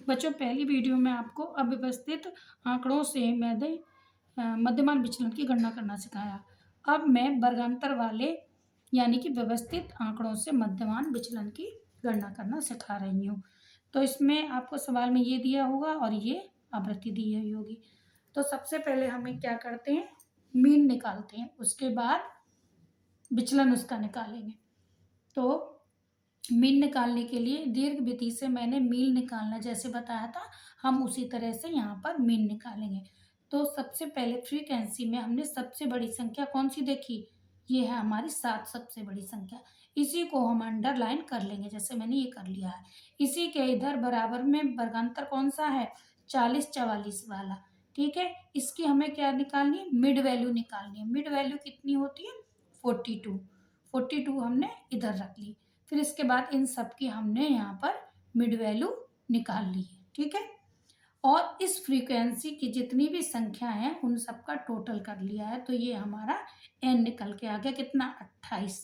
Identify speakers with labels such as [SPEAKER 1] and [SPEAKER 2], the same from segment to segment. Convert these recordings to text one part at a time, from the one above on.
[SPEAKER 1] बच्चों, पहली वीडियो में आपको अव्यवस्थित आंकड़ों से मध्यमान विचलन की गणना करना सिखाया। अब मैं वर्गांतर वाले यानी कि व्यवस्थित आंकड़ों से मध्यमान विचलन की गणना करना सिखा रही हूँ। तो इसमें आपको सवाल में ये दिया होगा और ये आवृत्ति दी हुई होगी। तो सबसे पहले हमें क्या करते हैं, मीन निकालते हैं, उसके बाद विचलन उसका निकालेंगे। तो मीन निकालने के लिए दीर्घ विधि से मैंने मीन निकालना जैसे बताया था, हम उसी तरह से यहाँ पर मीन निकालेंगे। तो सबसे पहले फ्रीक्वेंसी में हमने सबसे बड़ी संख्या कौन सी देखी, ये है हमारी 7 सबसे बड़ी संख्या। इसी को हम अंडरलाइन कर लेंगे, जैसे मैंने ये कर लिया है। इसी के इधर बराबर में वर्गांतर कौन सा है, 40-44 वाला। ठीक है, इसकी हमें क्या निकालनी है, मिड वैल्यू निकालनी है। मिड वैल्यू कितनी होती है, 42 हमने इधर रख ली। फिर इसके बाद इन सब की हमने यहाँ पर मिड वैल्यू निकाल ली है। ठीक है, और इस फ्रीक्वेंसी की जितनी भी संख्या है उन सब का टोटल कर लिया है। तो ये हमारा n निकल के आ गया कितना, 28।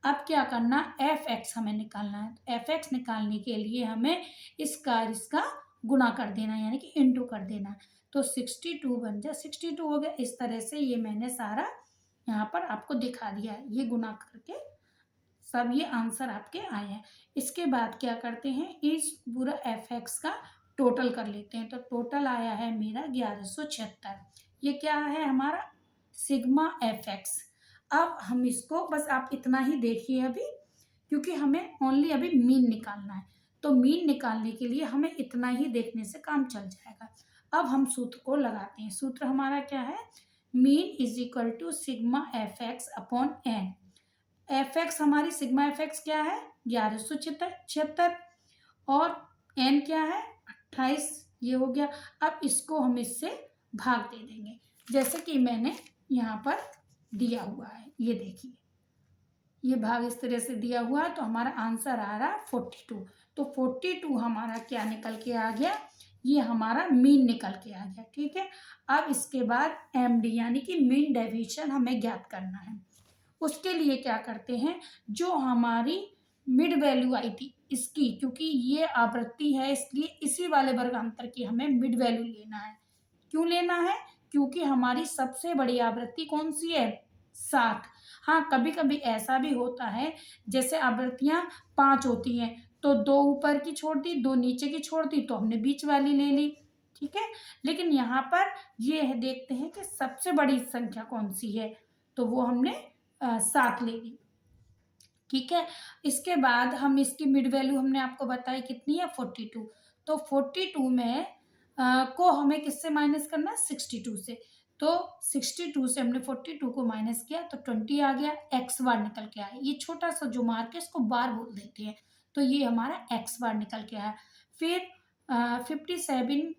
[SPEAKER 1] अब क्या करना, एफ एक्स हमें निकालना है। तो एफ एक्स निकालने के लिए हमें इसका गुणा कर देना है, यानी कि इंटू कर देना है। तो 62 बन जाए, 62 हो गया। इस तरह से ये मैंने सारा यहाँ पर आपको दिखा दिया है, ये गुणा करके सब ये आंसर आपके आए हैं। इसके बाद क्या करते हैं, इस पूरा एफ एक्स का टोटल कर लेते हैं। तो टोटल आया है मेरा 1176। ये क्या है हमारा, सिग्मा एफ एक्स। अब हम इसको बस आप इतना ही देखिए अभी, क्योंकि हमें ओनली अभी मीन निकालना है। तो मीन निकालने के लिए हमें इतना ही देखने से काम चल जाएगा। अब हम सूत्र को लगाते हैं। सूत्र हमारा क्या है, mean is equal to sigma f x upon n. F x हमारी सिग्मा एफ एक्स क्या है, 1176, और एन क्या है, 28। ये हो गया। अब इसको हम इससे भाग दे देंगे, जैसे कि मैंने यहाँ पर दिया हुआ है। ये देखिए, ये भाग इस तरह से दिया हुआ है। तो हमारा आंसर आ रहा है 42। तो 42 हमारा क्या निकल के आ गया, ये हमारा मीन निकल के आ गया। ठीक है, अब इसके बाद एम डी यानी कि मीन डेविएशन हमें ज्ञात करना है। उसके लिए क्या करते हैं, जो हमारी मिड वैल्यू आई थी इसकी, क्योंकि ये आवृत्ति है इसलिए इसी वाले वर्गांतर की हमें मिड वैल्यू लेना है। क्यों लेना है, क्योंकि हमारी सबसे बड़ी आवृत्ति कौन सी है, 60। हाँ, कभी कभी ऐसा भी होता है, जैसे आवृत्तियां 5 होती हैं तो 2 ऊपर की छोड़ दी, 2 नीचे की छोड़ दी, तो हमने बीच वाली ले ली। ठीक है, लेकिन यहाँ पर ये है, देखते हैं कि सबसे बड़ी संख्या कौन सी है, तो वो हमने 7 ले ली। ठीक है, इसके बाद हम इसकी मिड वैल्यू हमने आपको बताई कितनी है, 42। तो 42 में को हमें किससे माइनस करना है, 62 से। तो 62 से हमने 42 को माइनस किया तो 20 आ गया, एक्स बार निकल के आया। ये छोटा सा जो मार्क है इसको बार बोल देते हैं। तो ये हमारा एक्स बार निकल के आया। फिर 57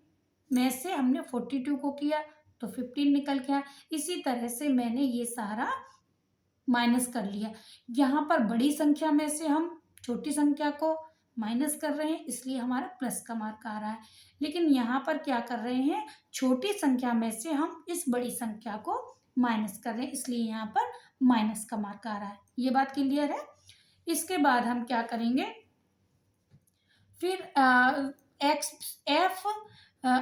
[SPEAKER 1] में से हमने 42 को किया तो 15 निकल के आया। इसी तरह से मैंने ये सारा माइनस कर लिया। यहाँ पर बड़ी संख्या में से हम छोटी संख्या को माइनस कर रहे हैं, इसलिए हमारा प्लस का मार्क आ रहा है। लेकिन यहाँ पर क्या कर रहे हैं, छोटी संख्या में से हम इस बड़ी संख्या को माइनस कर रहे हैं, इसलिए यहाँ पर माइनस का मार्क आ रहा है। ये बात क्लियर है। इसके बाद हम क्या करेंगे, फिर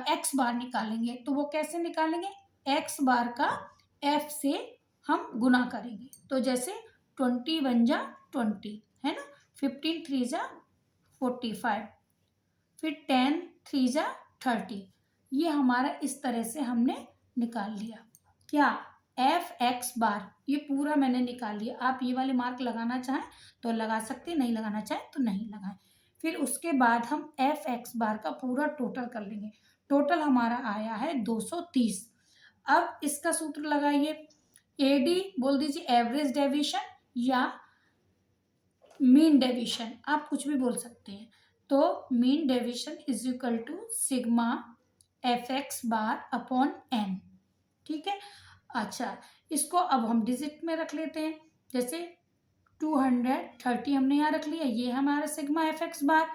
[SPEAKER 1] एक्स बार निकालेंगे। तो वो कैसे निकालेंगे, एक्स बार का एफ से हम गुना करेंगे। तो जैसे 20 बन जा 20 है ना, 15 3 जा 45, फिर 10 3 जा 30। ये हमारा इस तरह से हमने निकाल लिया। क्या, एफ एक्स बार, ये पूरा मैंने निकाल लिया। आप ये वाले मार्क लगाना चाहें तो लगा सकते, नहीं लगाना चाहें तो नहीं लगाएं। फिर उसके बाद हम एफ एक्स बार का पूरा टोटल कर लेंगे। टोटल हमारा आया है 230। अब इसका सूत्र लगाइए, एडी बोल दीजिए, एवरेज डेविएशन या मीन डेविएशन, आप कुछ भी बोल सकते हैं। तो mean deviation is equal to sigma f x bar upon n. ठीक है, अच्छा, इसको अब हम डिजिट में रख लेते हैं। जैसे 230 हमने यहाँ रख लिया, ये हमारा सिग्मा एफ एक्स बार,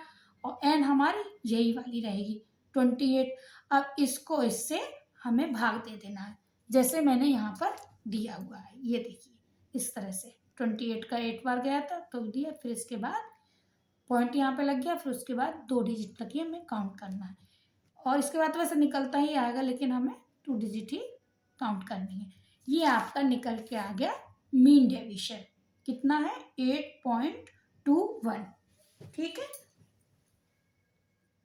[SPEAKER 1] और एन हमारी यही वाली रहेगी 28। अब इसको इससे हमें भाग दे देना है, जैसे मैंने यहाँ पर दिया हुआ है। ये देखिए, इस तरह से 28 का 8 बार गया था तो दिया, फिर इसके बाद पॉइंट यहाँ पे लग गया, फिर उसके बाद 2 डिजिट तक ही हमें काउंट करना है। और इसके बाद वैसे निकलता ही आएगा, लेकिन हमें 2 डिजिट ही काउंट करनी है। ये आपका निकल के आ गया मीन डेविएशन। कितना है? 8.21। ठीक है।